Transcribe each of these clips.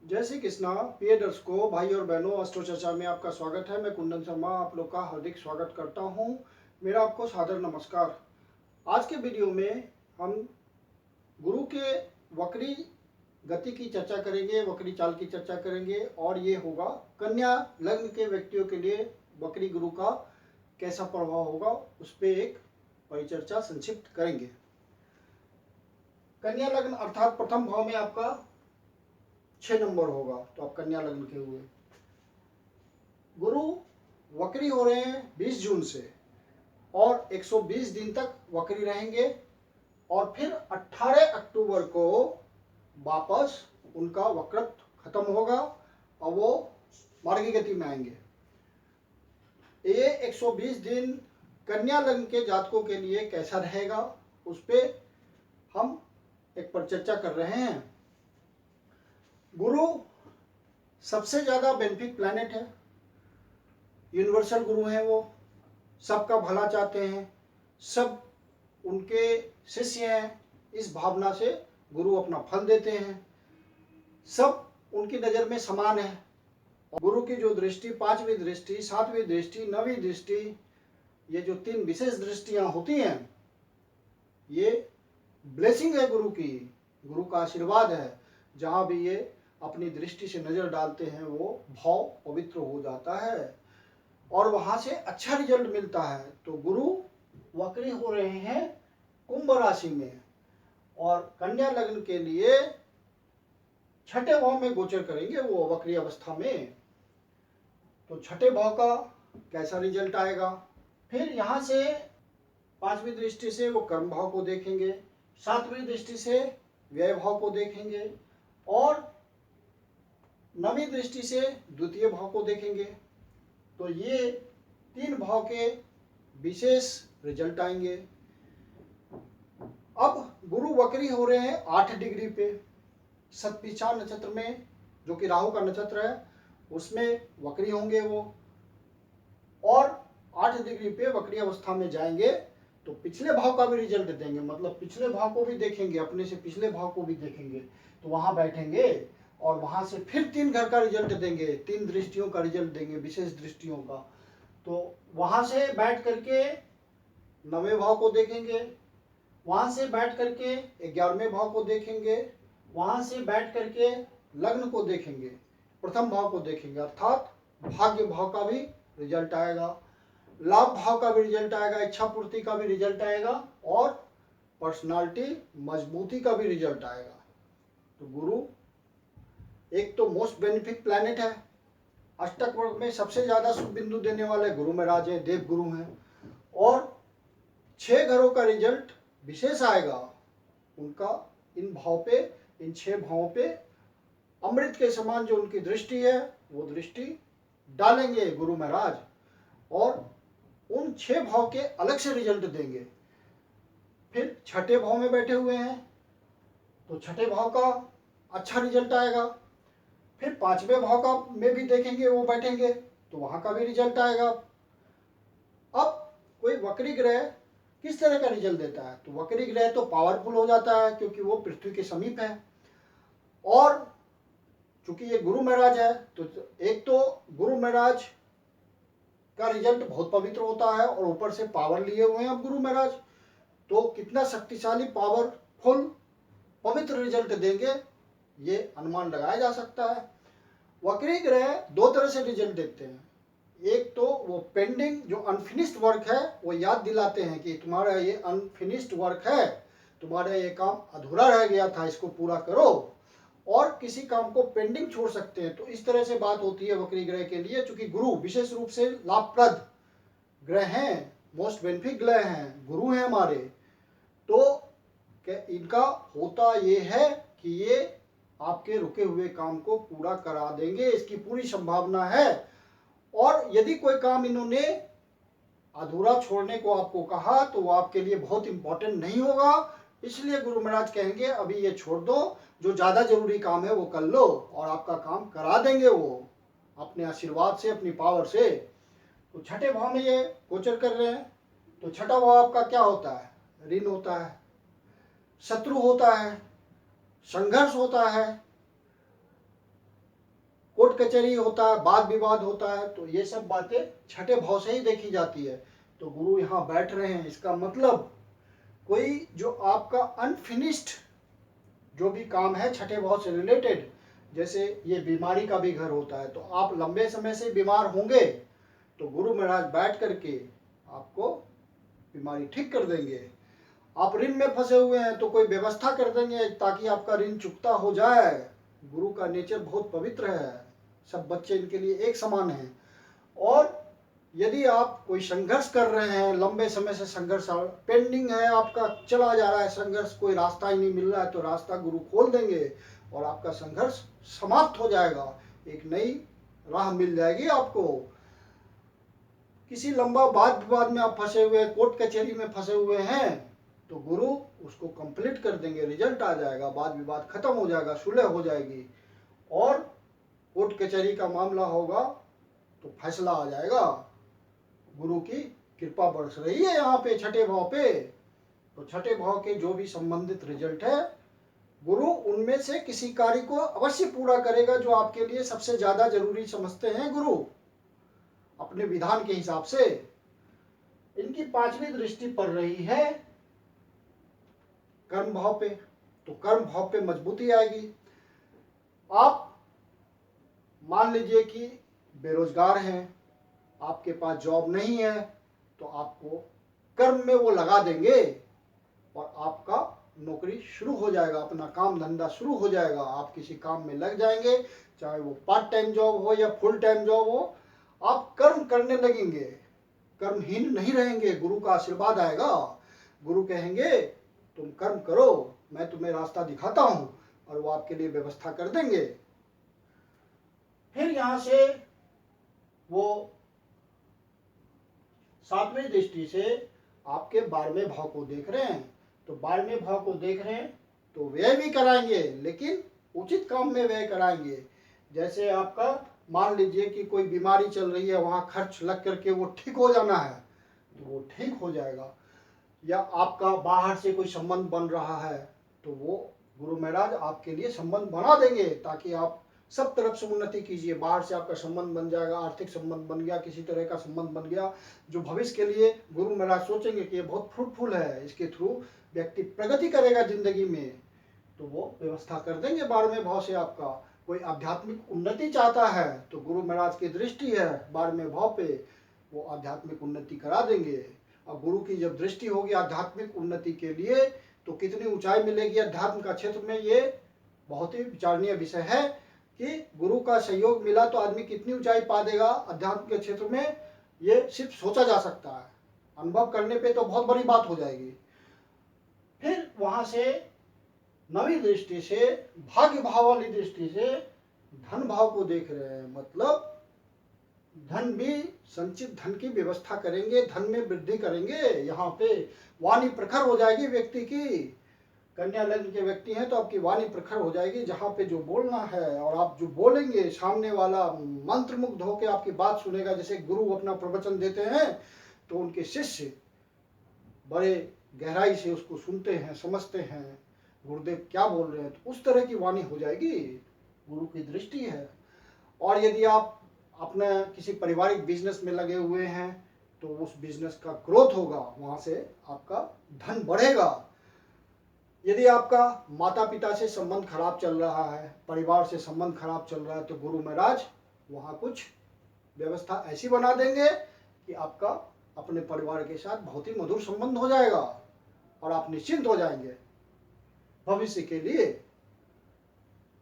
जय श्री कृष्णा प्रिय दर्शकों, भाई और बहनों, अस्ट्रो चर्चा में आपका स्वागत है। मैं कुंदन शर्मा आप लोग का हार्दिक स्वागत करता हूं। मेरा आपको सादर नमस्कार। आज के वीडियो में हम गुरु के वक्री गति की चर्चा करेंगे, वक्री चाल की चर्चा करेंगे और ये होगा कन्या लग्न के व्यक्तियों के लिए वक्री गुरु का कैसा प्रभाव होगा, उस पर एक परिचर्चा संक्षिप्त करेंगे। कन्या लग्न अर्थात प्रथम भाव में आपका 6 नंबर होगा, तो आप कन्या लग्न के हुए। गुरु वक्री हो रहे हैं 20 जून से और 120 दिन तक वक्री रहेंगे और फिर 18 अक्टूबर को वापस उनका वक्रत्व खत्म होगा और वो मार्गी गति में आएंगे। ये 120 दिन कन्या लग्न के जातकों के लिए कैसा रहेगा, उस पर हम एक परिचर्चा कर रहे हैं। गुरु सबसे ज़्यादा बेनिफिक प्लैनेट है, यूनिवर्सल गुरु हैं। वो सबका भला चाहते हैं, सब उनके शिष्य हैं। इस भावना से गुरु अपना फल देते हैं। सब उनकी नज़र में समान है। गुरु की जो दृष्टि, 5वीं दृष्टि, 7वीं दृष्टि, 9वीं दृष्टि, ये जो 3 विशेष दृष्टियां होती हैं, ये ब्लेसिंग है गुरु की, गुरु का आशीर्वाद है। जहाँ भी ये अपनी दृष्टि से नज़र डालते हैं वो भाव पवित्र हो जाता है और वहाँ से अच्छा रिजल्ट मिलता है। तो गुरु वक्री हो रहे हैं कुंभ राशि में और कन्या लग्न के लिए 6ठे भाव में गोचर करेंगे वो वक्री अवस्था में। तो 6ठे भाव का कैसा रिजल्ट आएगा। फिर यहाँ से 5वीं दृष्टि से वो कर्म भाव को देखेंगे, 7वीं दृष्टि से व्यय भाव को देखेंगे और 9वीं दृष्टि से द्वितीय भाव को देखेंगे। तो ये 3 भाव के विशेष रिजल्ट आएंगे। अब गुरु वक्री हो रहे हैं 8 डिग्री पे, सतपीछा नक्षत्र में, जो कि राहु का नक्षत्र है, उसमें वक्री होंगे वो और 8 डिग्री पे वक्री अवस्था में जाएंगे। तो पिछले भाव का भी रिजल्ट देंगे, मतलब पिछले भाव को भी देखेंगे, अपने से पिछले भाव को भी देखेंगे। तो वहां बैठेंगे और वहां से फिर 3 घर का रिजल्ट देंगे, 3 दृष्टियों का रिजल्ट देंगे, विशेष दृष्टियों का। तो वहां से बैठ करके 9वें भाव को देखेंगे, वहां से बैठ करके 11वें भाव को देखेंगे, वहां से बैठ करके लग्न को देखेंगे, प्रथम भाव को देखेंगे, अर्थात भाग्य भाव का भी रिजल्ट आएगा, लाभ भाव का भी रिजल्ट आएगा, इच्छा पूर्ति का भी रिजल्ट आएगा और पर्सनालिटी मजबूती का भी रिजल्ट आएगा। तो गुरु एक तो मोस्ट बेनिफिक प्लैनेट है, अष्टक वर्ग में सबसे ज्यादा शुभ बिंदु देने वाले गुरु महाराज हैं, देव गुरु हैं और 6 घरों का रिजल्ट विशेष आएगा उनका इन भाव पे, इन 6 भावों पे अमृत के समान जो उनकी दृष्टि है वो दृष्टि डालेंगे गुरु महाराज और उन 6 भाव के अलग से रिजल्ट देंगे। फिर 6ठे भाव में बैठे हुए हैं तो 6ठे भाव का अच्छा रिजल्ट आएगा। फिर 5वें भाव का में भी देखेंगे, वो बैठेंगे तो वहां का भी रिजल्ट आएगा। अब कोई वक्री ग्रह किस तरह का रिजल्ट देता है, तो वक्री ग्रह तो पावरफुल हो जाता है क्योंकि वो पृथ्वी के समीप है और चूंकि ये गुरु महाराज है तो एक तो गुरु महाराज का रिजल्ट बहुत पवित्र होता है और ऊपर से पावर लिए हुए हैं अब गुरु महाराज, तो कितना शक्तिशाली पावरफुल पवित्र रिजल्ट देंगे ये अनुमान लगाया जा सकता है। वक्री ग्रह 2 तरह से रिजल्ट देते हैं। एक तो वो पेंडिंग जो अनफिनिश्ड वर्क है वो याद दिलाते हैं कि तुम्हारा ये अनफिनिश्ड वर्क है, तुम्हारा ये काम अधूरा रह गया था, इसको पूरा करो, और किसी काम को पेंडिंग छोड़ सकते हैं। तो इस तरह से बात होती है वक्री ग्रह के लिए, चूंकि गुरु विशेष रूप से लाभप्रद ग्रह हैं, मोस्ट बेनिफिक ग्रह हैं, गुरु हैं हमारे। तो इनका होता ये है कि ये आपके रुके हुए काम को पूरा करा देंगे, इसकी पूरी संभावना है। और यदि कोई काम इन्होंने अधूरा छोड़ने को आपको कहा तो वो आपके लिए बहुत इंपॉर्टेंट नहीं होगा, इसलिए गुरु महाराज कहेंगे अभी ये छोड़ दो, जो ज्यादा जरूरी काम है वो कर लो और आपका काम करा देंगे वो अपने आशीर्वाद से, अपनी पावर से। तो 6ठे भाव में ये गोचर कर रहे हैं। तो 6ठा भाव आपका क्या होता है, ऋण होता है, शत्रु होता है, संघर्ष होता है, कोर्ट कचहरी होता है, वाद विवाद होता है, तो ये सब बातें छठे भाव से ही देखी जाती है। तो गुरु यहाँ बैठ रहे हैं, इसका मतलब कोई जो आपका अनफिनिश्ड जो भी काम है छठे भाव से रिलेटेड, जैसे ये बीमारी का भी घर होता है, तो आप लंबे समय से बीमार होंगे तो गुरु महाराज बैठ करके आपको बीमारी ठीक कर देंगे। आप ऋण में फंसे हुए हैं तो कोई व्यवस्था कर देंगे ताकि आपका ऋण चुकता हो जाए। गुरु का नेचर बहुत पवित्र है, सब बच्चे इनके लिए एक समान हैं। और यदि आप कोई संघर्ष कर रहे हैं, लंबे समय से संघर्ष पेंडिंग है, आपका चला जा रहा है संघर्ष, कोई रास्ता ही नहीं मिल रहा है, तो रास्ता गुरु खोल देंगे और आपका संघर्ष समाप्त हो जाएगा, एक नई राह मिल जाएगी आपको। किसी लंबा वाद विवाद में आप फंसे हुए, कोर्ट कचहरी में फंसे हुए हैं, तो गुरु उसको कंप्लीट कर देंगे, रिजल्ट आ जाएगा, वाद विवाद खत्म हो जाएगा, सुलह हो जाएगी और कोर्ट कचहरी का मामला होगा तो फैसला आ जाएगा। गुरु की कृपा बरस रही है यहाँ पे छठे भाव पे। तो छठे भाव के जो भी संबंधित रिजल्ट है, गुरु उनमें से किसी कार्य को अवश्य पूरा करेगा जो आपके लिए सबसे ज्यादा जरूरी समझते हैं गुरु अपने विधान के हिसाब से। इनकी पांचवी दृष्टि पड़ रही है कर्म भाव पे, तो कर्म भाव पे मजबूती आएगी। आप मान लीजिए कि बेरोजगार हैं, आपके पास जॉब नहीं है, तो आपको कर्म में वो लगा देंगे और आपका नौकरी शुरू हो जाएगा, अपना काम धंधा शुरू हो जाएगा, आप किसी काम में लग जाएंगे, चाहे वो पार्ट टाइम जॉब हो या फुल टाइम जॉब हो, आप कर्म करने लगेंगे, कर्महीन नहीं रहेंगे, गुरु का आशीर्वाद आएगा। गुरु कहेंगे तुम कर्म करो, मैं तुम्हें रास्ता दिखाता हूं, और वो आपके लिए व्यवस्था कर देंगे। फिर यहां से वो सातवीं दृष्टि से आपके 12वें भाव को देख रहे हैं, तो 12वें भाव को देख रहे हैं तो व्यय भी कराएंगे, लेकिन उचित काम में व्यय कराएंगे। जैसे आपका मान लीजिए कि कोई बीमारी चल रही है, वहां खर्च लग करके वो ठीक हो जाना है तो वो ठीक हो जाएगा, या आपका बाहर से कोई संबंध बन रहा है तो वो गुरु महाराज आपके लिए संबंध बना देंगे ताकि आप सब तरफ से उन्नति कीजिए। बाहर से आपका संबंध बन जाएगा, आर्थिक संबंध बन गया, किसी तरह का संबंध बन गया जो भविष्य के लिए गुरु महाराज सोचेंगे कि ये बहुत फ्रूटफुल है, इसके थ्रू व्यक्ति प्रगति करेगा जिंदगी में, तो वो व्यवस्था कर देंगे 12वें भाव से। आपका कोई आध्यात्मिक उन्नति चाहता है तो गुरु महाराज की दृष्टि है 12वें भाव पे, वो आध्यात्मिक उन्नति करा देंगे। और गुरु की जब दृष्टि होगी आध्यात्मिक उन्नति के लिए तो कितनी ऊंचाई मिलेगी अध्यात्म का क्षेत्र में, ये बहुत ही विचारणीय विषय है कि गुरु का सहयोग मिला तो आदमी कितनी ऊंचाई पा देगा अध्यात्म के क्षेत्र में, ये सिर्फ सोचा जा सकता है, अनुभव करने पे तो बहुत बड़ी बात हो जाएगी। फिर वहां से नवी दृष्टि से, भाग्य भाव वाली दृष्टि से धन भाव को देख रहे हैं, मतलब धन भी संचित धन की व्यवस्था करेंगे, धन में वृद्धि करेंगे। यहाँ पे वाणी प्रखर हो जाएगी व्यक्ति की, कन्या लग्न के व्यक्ति हैं तो आपकी वाणी प्रखर हो जाएगी, जहाँ पे जो बोलना है और आप जो बोलेंगे सामने वाला मंत्रमुग्ध होकर आपकी बात सुनेगा। जैसे गुरु अपना प्रवचन देते हैं तो उनके शिष्य बड़े गहराई से उसको सुनते हैं, समझते हैं गुरुदेव क्या बोल रहे हैं, तो उस तरह की वाणी हो जाएगी, गुरु की दृष्टि है। और यदि आप अपने किसी पारिवारिक बिजनेस में लगे हुए हैं तो उस बिजनेस का ग्रोथ होगा, वहां से आपका धन बढ़ेगा। यदि आपका माता पिता से संबंध खराब चल रहा है, परिवार से संबंध खराब चल रहा है, तो गुरु महाराज वहां कुछ व्यवस्था ऐसी बना देंगे कि आपका अपने परिवार के साथ बहुत ही मधुर संबंध हो जाएगा और आप निश्चिंत हो जाएंगे भविष्य के लिए।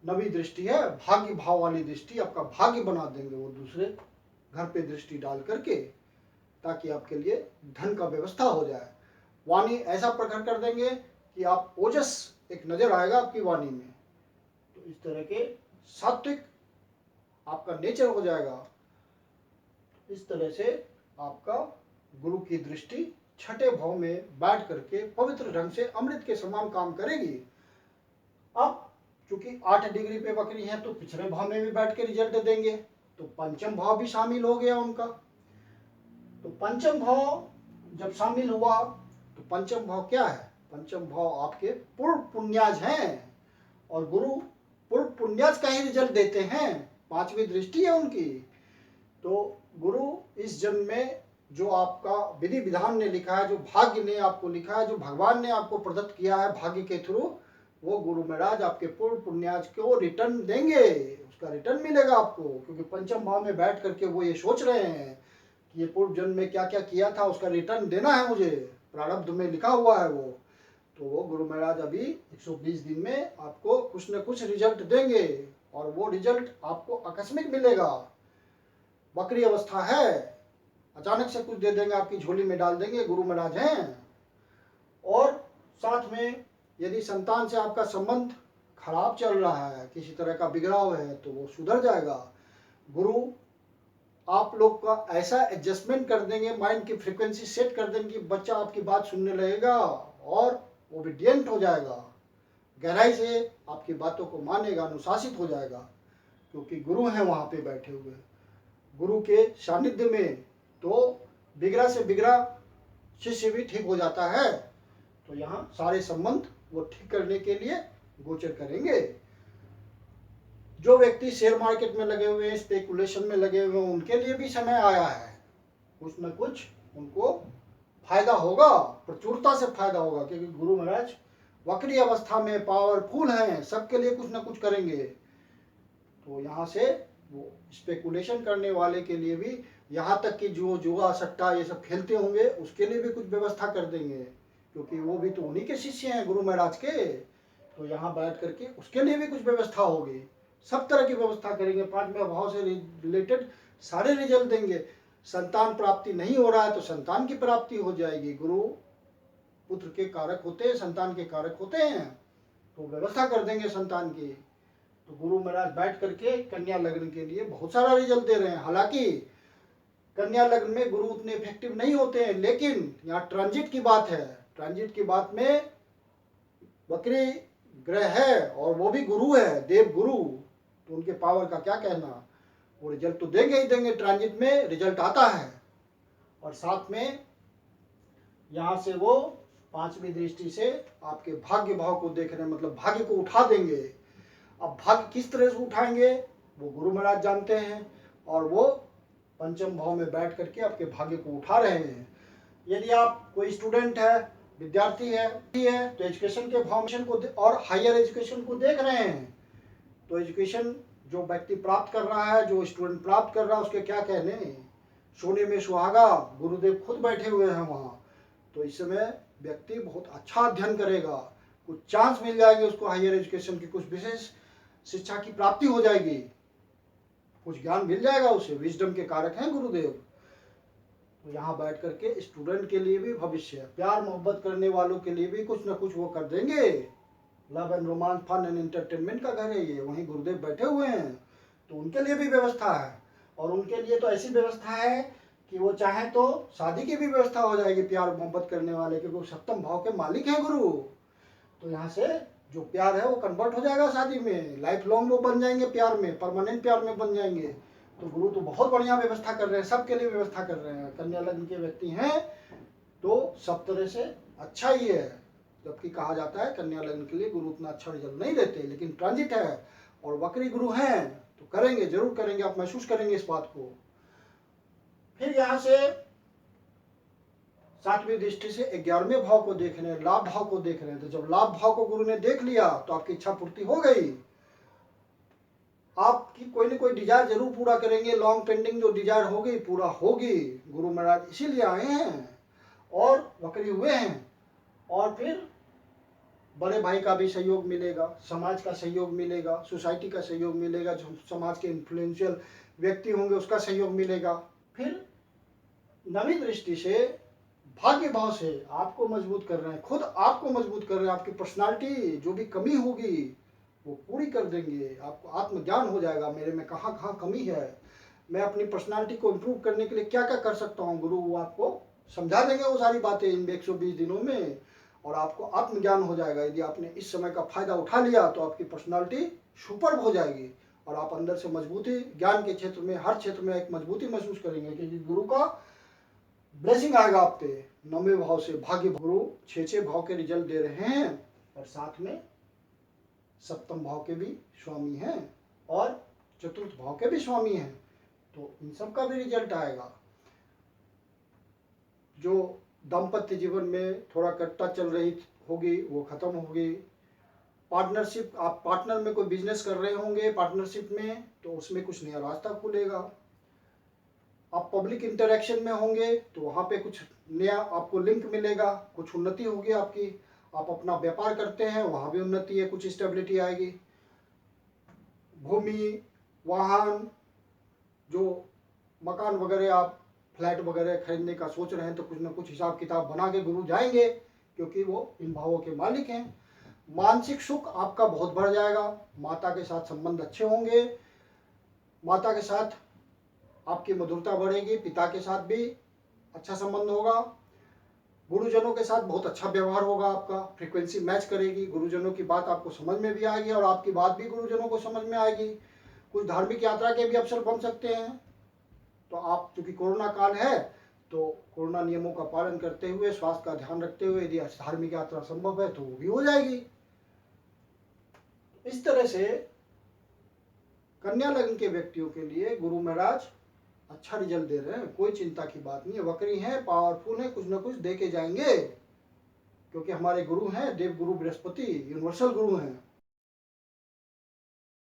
नवी दृष्टि है भाग्य भाव वाली दृष्टि, आपका भाग्य बना देंगे वो दूसरे घर पे दृष्टि डाल करके, ताकि आपके लिए धन का व्यवस्था हो जाए। वाणी ऐसा प्रकट कर देंगे कि आप ओजस एक नजर आएगा आपकी वाणी में, तो इस तरह के सात्विक आपका नेचर हो जाएगा। इस तरह से आपका गुरु की दृष्टि छठे भाव में बैठ करके पवित्र ढंग से अमृत के समान काम करेगी। अब चूंकि 8 डिग्री पे वक्री हैं तो पिछले भाव में भी बैठ के रिजल्ट देंगे, तो पंचम भाव भी शामिल हो गया उनका। तो पंचम भाव जब शामिल हुआ तो पंचम भाव क्या है? पंचम भाव आपके पूर्व पुण्याज हैं और गुरु पूर्व पुण्याज का ही रिजल्ट देते हैं। 5वीं दृष्टि है उनकी। तो गुरु इस जन्म में जो आपका विधि विधान ने लिखा है, जो भाग्य ने आपको लिखा है, जो भगवान ने आपको प्रदत्त किया है भाग्य के थ्रू, वो गुरु महाराज आपके पूर्ण पुण्याज को रिटर्न देंगे, उसका रिटर्न मिलेगा आपको। क्योंकि पंचम भाव में बैठ करके वो ये सोच रहे हैं कि ये पूर्व जन्म में क्या क्या किया था उसका रिटर्न देना है मुझे, प्रारब्ध में लिखा हुआ है वो। तो वो गुरु महाराज अभी 120 दिन में आपको कुछ न कुछ रिजल्ट देंगे, और वो रिजल्ट आपको आकस्मिक मिलेगा। वक्री अवस्था है, अचानक से कुछ दे देंगे, आपकी झोली में डाल देंगे, गुरु महाराज हैं। और साथ में यदि संतान से आपका संबंध खराब चल रहा है, किसी तरह का बिगड़ाव है, तो वो सुधर जाएगा। गुरु आप लोग का ऐसा एडजस्टमेंट कर देंगे, माइंड की फ्रीक्वेंसी सेट कर देंगे कि बच्चा आपकी बात सुनने लगेगा और ओबीडियंट हो जाएगा, गहराई से आपकी बातों को मानेगा, अनुशासित हो जाएगा। क्योंकि गुरु हैं वहाँ पे बैठे हुए, गुरु के सानिध्य में तो बिगड़ा से बिगड़ा शिष्य भी ठीक हो जाता है। तो यहाँ सारे संबंध वो ठीक करने के लिए गोचर करेंगे। जो व्यक्ति शेयर मार्केट में लगे हुए हैं, स्पेकुलेशन में लगे हुए हैं, उनके लिए भी समय आया है, कुछ न कुछ उनको फायदा होगा, प्रचुरता से फायदा होगा। क्योंकि गुरु महाराज वक्री अवस्था में पावरफुल हैं, सबके लिए कुछ न कुछ करेंगे। तो यहाँ से वो स्पेकुलेशन करने वाले के लिए भी, यहाँ तक कि जो जुआ सट्टा ये सब खेलते होंगे उसके लिए भी कुछ व्यवस्था कर देंगे, क्योंकि वो भी तो उन्हीं के शिष्य हैं गुरु महाराज के। तो यहाँ बैठ करके उसके लिए भी कुछ व्यवस्था होगी, सब तरह की व्यवस्था करेंगे। 5वें भाव से रिलेटेड सारे रिजल्ट देंगे। संतान प्राप्ति नहीं हो रहा है तो संतान की प्राप्ति हो जाएगी। गुरु पुत्र के कारक होते हैं, संतान के कारक होते हैं, तो व्यवस्था कर देंगे संतान की। तो गुरु महाराज बैठ करके कन्या लग्न के लिए बहुत सारा रिजल्ट दे रहे हैं। हालांकि कन्या लग्न में गुरु उतने इफेक्टिव नहीं होते हैं, लेकिन यहाँ ट्रांजिट की बात है। ट्रांजिट की बात में वक्री ग्रह है और वो भी गुरु है, देव गुरु, तो उनके पावर का क्या कहना। वो रिजल्ट तो देंगे ही देंगे, ट्रांजिट में रिजल्ट आता है। और साथ में यहाँ से वो 5वीं दृष्टि से आपके भाग्य भाव को देख रहे हैं, मतलब भाग्य को उठा देंगे। अब भाग्य किस तरह से उठाएंगे वो गुरु महाराज जानते हैं, और वो पंचम भाव में बैठ करके आपके भाग्य को उठा रहे हैं। यदि आप कोई स्टूडेंट है, विद्यार्थी है तो एजुकेशन के फाउंडेशन को और हायर एजुकेशन को देख रहे हैं, तो एजुकेशन जो व्यक्ति प्राप्त कर रहा है, जो स्टूडेंट प्राप्त कर रहा है, उसके क्या कहने। सोने में सुहागा, गुरुदेव खुद बैठे हुए हैं वहाँ। तो इस समय व्यक्ति बहुत अच्छा अध्ययन करेगा, कुछ चांस मिल जाएंगे उसको हायर एजुकेशन की, कुछ विशेष शिक्षा की प्राप्ति हो जाएगी, कुछ ज्ञान मिल जाएगा उसे। विजडम के कारक हैं गुरुदेव। तो यहाँ बैठ करके स्टूडेंट के लिए भी भविष्य, प्यार मोहब्बत करने वालों के लिए भी कुछ न कुछ वो कर देंगे। Love and romance, fun and entertainment का घर है ये, वहीं गुरुदेव बैठे हुए हैं, तो उनके लिए भी व्यवस्था है। और उनके लिए तो ऐसी व्यवस्था है कि वो चाहे तो शादी की भी व्यवस्था हो जाएगी प्यार मोहब्बत करने वाले, क्योंकि 7वें भाव के मालिक हैं गुरु। तो यहाँ से जो प्यार है वो कन्वर्ट हो जाएगा शादी में, लाइफ लॉन्ग वो बन जाएंगे प्यार में, परमानेंट प्यार में बन जाएंगे। तो गुरु तो बहुत बढ़िया व्यवस्था कर रहे हैं, सबके लिए व्यवस्था कर रहे हैं। कन्या लग्न के व्यक्ति हैं तो सब तरह से अच्छा ही है। जबकि कहा जाता है कन्या लग्न के लिए गुरु उतना अच्छा रिजल्ट नहीं देते, लेकिन ट्रांजिट है और वक्री गुरु हैं तो करेंगे, जरूर करेंगे, आप महसूस करेंगे इस बात को। फिर यहाँ से 7वीं दृष्टि से 11वें भाव को देख रहे हैं, लाभ भाव को देख रहे हैं। तो जब लाभ भाव को गुरु ने देख लिया तो आपकी इच्छा पूर्ति हो गई। आपकी कोई ना कोई डिजायर जरूर पूरा करेंगे, लॉन्ग पेंडिंग जो डिजायर होगी पूरा होगी। गुरु महाराज इसीलिए आए हैं और वक्री हुए हैं। और फिर बड़े भाई का भी सहयोग मिलेगा, समाज का सहयोग मिलेगा, सोसाइटी का सहयोग मिलेगा, जो समाज के इन्फ्लुएंशियल व्यक्ति होंगे उसका सहयोग मिलेगा। फिर 9वीं दृष्टि से भाग्य भाव से आपको मजबूत कर रहे हैं, खुद आपको मजबूत कर रहे हैं। आपकी पर्सनालिटी जो भी कमी होगी वो पूरी कर देंगे, आपको आत्मज्ञान हो जाएगा, मेरे में कहाँ कहाँ कमी है, मैं अपनी पर्सनालिटी को इम्प्रूव करने के लिए क्या क्या कर सकता हूँ। गुरु वो आपको समझा देंगे वो सारी बातें इन 120 दिनों में, और आपको आत्मज्ञान हो जाएगा। यदि आपने इस समय का फायदा उठा लिया तो आपकी पर्सनालिटी सुपर हो जाएगी और आप अंदर से मजबूती, ज्ञान के क्षेत्र में, हर क्षेत्र में एक मजबूती महसूस करेंगे, क्योंकि गुरु का ब्लेसिंग आएगा आप पे। 9वें भाव से भाग्य गुरु 6 भाव के रिजल्ट दे रहे हैं और साथ में 7वें भाव के भी स्वामी हैं। और चतुर्थ भाव के भी स्वामी हैं, तो इन सब का भी रिजल्ट आएगा। जो दाम्पत्य जीवन में थोड़ा कट्टा चल रही होगी वो खत्म होगी। पार्टनरशिप, आप पार्टनर में कोई बिजनेस कर रहे होंगे पार्टनरशिप में, तो उसमें कुछ नया रास्ता खुलेगा। आप पब्लिक इंटरेक्शन में होंगे तो वहाँ पे कुछ नया आपको लिंक मिलेगा, कुछ उन्नति होगी आपकी। आप अपना व्यापार करते हैं वहाँ भी उन्नति है, कुछ स्टेबिलिटी आएगी। भूमि, वाहन, जो मकान वगैरह आप फ्लैट वगैरह खरीदने का सोच रहे हैं तो कुछ ना कुछ हिसाब किताब बना के गुरु जाएंगे, क्योंकि वो इन भावों के मालिक हैं। मानसिक सुख आपका बहुत बढ़ जाएगा, माता के साथ संबंध अच्छे होंगे, माता के साथ आपकी मधुरता बढ़ेगी, पिता के साथ भी अच्छा संबंध होगा, गुरुजनों के साथ बहुत अच्छा व्यवहार होगा आपका, फ्रीक्वेंसी मैच करेगी, गुरुजनों की बात आपको समझ में भी आएगी और आपकी बात भी गुरुजनों को समझ में आएगी। कुछ धार्मिक यात्रा के भी अवसर बन सकते हैं। तो आप, चूंकि कोरोना काल है, तो कोरोना नियमों का पालन करते हुए, स्वास्थ्य का ध्यान रखते हुए यदि धार्मिक यात्रा संभव है तो वो भी हो जाएगी। इस तरह से कन्या लग्न के व्यक्तियों के लिए गुरु महाराज अच्छा रिजल्ट दे रहे हैं, कोई चिंता की बात नहीं है। वक्री हैं, पावरफुल है, कुछ ना कुछ दे के जाएंगे, क्योंकि हमारे गुरु हैं देव गुरु बृहस्पति, यूनिवर्सल गुरु हैं।